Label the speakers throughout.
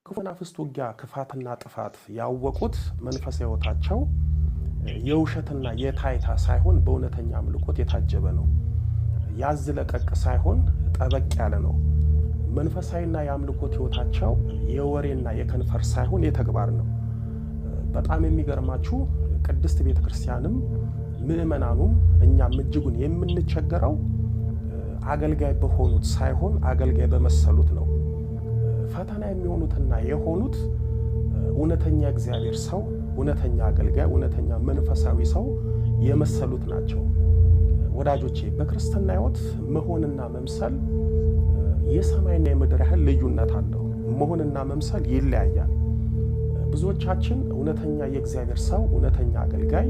Speaker 1: ክፉ መናፍስት ውጊያ ክፋትና ጥፋት ያወቁት መንፈሳዊ ሕይወታቸው የውሸትና የታይታ ሳይሆን በእውነተኛ አምልኮት የታጀበ ነው። ያዝ ለቀቅ ሳይሆን ጠበቅ ያለ ነው። መንፈሳዊና የአምልኮት ሕይወታቸው የወሬና የከንፈር ሳይሆን የተግባር ነው። በጣም የሚገርማችሁ ቅድስት ቤተክርስቲያንም ምእመናኑም እኛም እጅጉን የምንቸገረው አገልጋይ በሆኑት ሳይሆን አገልጋይ በመሰሉት ነው። ፈተና የሚሆኑትና የሆኑት እውነተኛ እግዚአብሔር ሰው፣ እውነተኛ አገልጋይ፣ እውነተኛ መንፈሳዊ ሰው የመሰሉት ናቸው። ወዳጆቼ በክርስትና ሕይወት መሆንና መምሰል የሰማይና የምድር ያህል ልዩነት አለው። መሆንና መምሰል ይለያያል። ብዙዎቻችን እውነተኛ የእግዚአብሔር ሰው፣ እውነተኛ አገልጋይ፣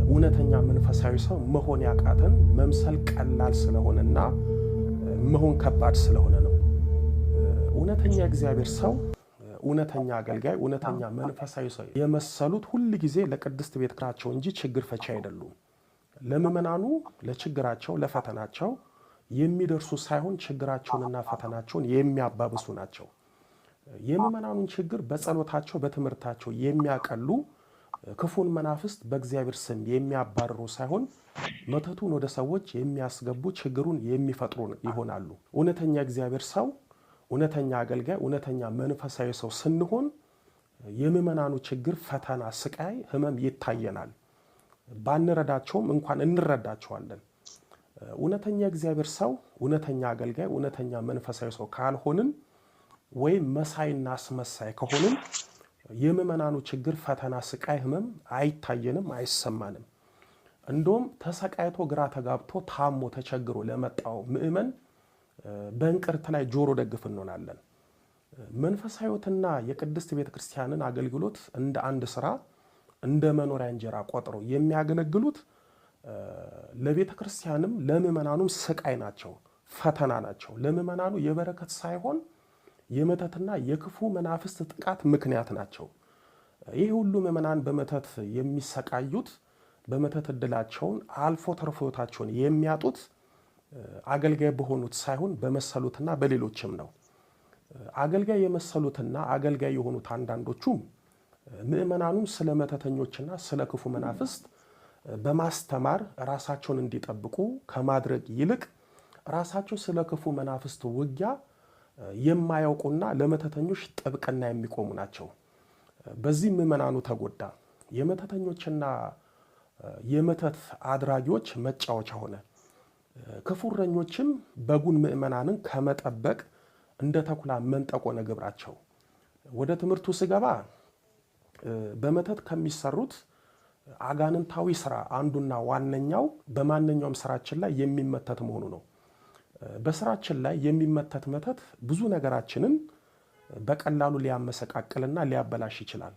Speaker 1: እውነተኛ መንፈሳዊ ሰው መሆን ያቃተን መምሰል ቀላል ስለሆነና መሆን ከባድ ስለሆነ ነው። እውነተኛ የእግዚአብሔር ሰው፣ እውነተኛ አገልጋይ፣ እውነተኛ መንፈሳዊ ሰው የመሰሉት ሁል ጊዜ ለቅድስት ቤተክርስቲያናቸው እንጂ ችግር ፈቺ አይደሉም። ለምእመናኑ ለችግራቸው ለፈተናቸው የሚደርሱ ሳይሆን ችግራቸውንና ፈተናቸውን የሚያባብሱ ናቸው። የምእመናኑን ችግር በጸሎታቸው በትምህርታቸው የሚያቀሉ ክፉን መናፍስት በእግዚአብሔር ስም የሚያባርሩ ሳይሆን መተቱን ወደ ሰዎች የሚያስገቡ ችግሩን የሚፈጥሩ ይሆናሉ። እውነተኛ እግዚአብሔር ሰው፣ እውነተኛ አገልጋይ፣ እውነተኛ መንፈሳዊ ሰው ስንሆን የምእመናኑ ችግር፣ ፈተና፣ ስቃይ፣ ህመም ይታየናል። ባንረዳቸውም እንኳን እንረዳቸዋለን። እውነተኛ እግዚአብሔር ሰው፣ እውነተኛ አገልጋይ፣ እውነተኛ መንፈሳዊ ሰው ካልሆንን ወይም መሳይና አስመሳይ ከሆንን የምእመናኑ ችግር፣ ፈተና፣ ስቃይ፣ ህመም አይታየንም፣ አይሰማንም። እንደውም ተሰቃይቶ ግራ ተጋብቶ ታሞ ተቸግሮ ለመጣው ምእመን በእንቅርት ላይ ጆሮ ደግፍ እንሆናለን። መንፈሳዊ ሕይወትና የቅድስት ቤተክርስቲያንን አገልግሎት እንደ አንድ ስራ እንደ መኖሪያ እንጀራ ቆጥረው የሚያገለግሉት ለቤተክርስቲያንም ለምእመናኑም ስቃይ ናቸው፣ ፈተና ናቸው። ለምእመናኑ የበረከት ሳይሆን የመተትና የክፉ መናፍስት ጥቃት ምክንያት ናቸው። ይህ ሁሉ ምእመናን በመተት የሚሰቃዩት በመተት እድላቸውን አልፎ ተርፎ ሕይወታቸውን የሚያጡት አገልጋይ በሆኑት ሳይሆን በመሰሉትና በሌሎችም ነው። አገልጋይ የመሰሉትና አገልጋይ የሆኑት አንዳንዶቹም ምእመናኑም ስለ መተተኞችና ስለ ክፉ መናፍስት በማስተማር ራሳቸውን እንዲጠብቁ ከማድረግ ይልቅ ራሳቸው ስለ ክፉ መናፍስት ውጊያ የማያውቁና ለመተተኞች ጥብቅና የሚቆሙ ናቸው። በዚህ ምእመናኑ ተጎዳ። የመተተኞችና የመተት አድራጊዎች መጫወቻ ሆነ። ክፉ እረኞችም በጉን ምእመናንን ከመጠበቅ እንደ ተኩላ መንጠቆ ነው ግብራቸው። ወደ ትምህርቱ ስገባ በመተት ከሚሰሩት አጋንንታዊ ስራ አንዱና ዋነኛው በማንኛውም ስራችን ላይ የሚመተት መሆኑ ነው። በስራችን ላይ የሚመተት መተት ብዙ ነገራችንን በቀላሉ ሊያመሰቃቅልና ሊያበላሽ ይችላል።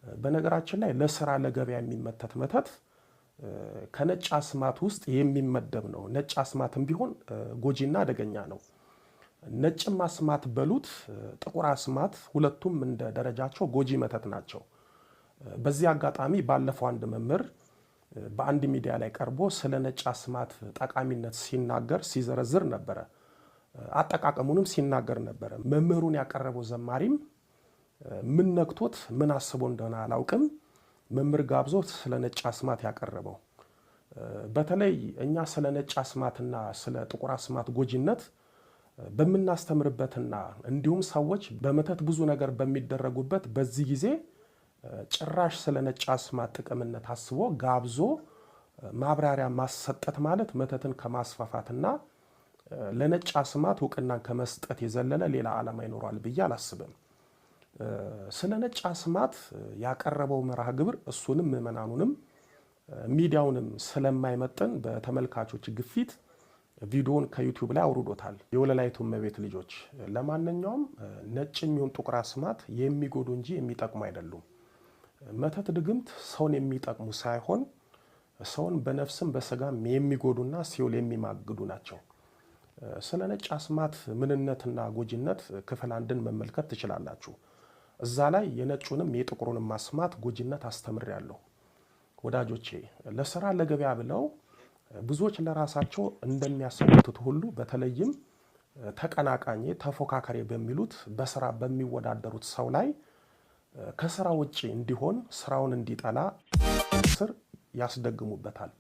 Speaker 1: በነገራችን ላይ ለስራ ለገበያ የሚመተት መተት ከነጭ አስማት ውስጥ የሚመደብ ነው። ነጭ አስማትም ቢሆን ጎጂና አደገኛ ነው። ነጭም አስማት በሉት ጥቁር አስማት ሁለቱም እንደ ደረጃቸው ጎጂ መተት ናቸው። በዚህ አጋጣሚ ባለፈው አንድ መምህር በአንድ ሚዲያ ላይ ቀርቦ ስለ ነጭ አስማት ጠቃሚነት ሲናገር ሲዘረዝር ነበረ። አጠቃቀሙንም ሲናገር ነበረ። መምህሩን ያቀረበው ዘማሪም ምን ነክቶት ምን አስቦ እንደሆነ አላውቅም፣ መምህር ጋብዞት ስለ ነጭ አስማት ያቀረበው። በተለይ እኛ ስለ ነጭ አስማትና ስለ ጥቁር አስማት ጎጂነት በምናስተምርበትና እንዲሁም ሰዎች በመተት ብዙ ነገር በሚደረጉበት በዚህ ጊዜ ጭራሽ ስለ ነጭ አስማት ጥቅምነት አስቦ ጋብዞ ማብራሪያ ማሰጠት ማለት መተትን ከማስፋፋትና ለነጭ አስማት እውቅናን ከመስጠት የዘለለ ሌላ ዓላማ ይኖራል ብዬ አላስብም። ስለ ነጭ አስማት ያቀረበው መርሃ ግብር እሱንም ምእመናኑንም ሚዲያውንም ስለማይመጥን በተመልካቾች ግፊት ቪዲዮውን ከዩቲዩብ ላይ አውርዶታል። የወለላይቱ እመቤት ልጆች፣ ለማንኛውም ነጭ የሚሆን ጥቁር አስማት የሚጎዱ እንጂ የሚጠቅሙ አይደሉም። መተት ድግምት ሰውን የሚጠቅሙ ሳይሆን ሰውን በነፍስም በስጋም የሚጎዱና ሲኦል የሚማግዱ ናቸው። ስለ ነጭ አስማት ምንነትና ጎጂነት ክፍል አንድን መመልከት ትችላላችሁ። እዛ ላይ የነጩንም የጥቁሩንም አስማት ጎጂነት አስተምሬያለሁ። ወዳጆቼ ለስራ ለገበያ ብለው ብዙዎች ለራሳቸው እንደሚያሰሙት ሁሉ በተለይም ተቀናቃኝ ተፎካካሪ በሚሉት በስራ በሚወዳደሩት ሰው ላይ ከስራ ውጪ እንዲሆን ስራውን እንዲጠላ ስር ያስደግሙበታል።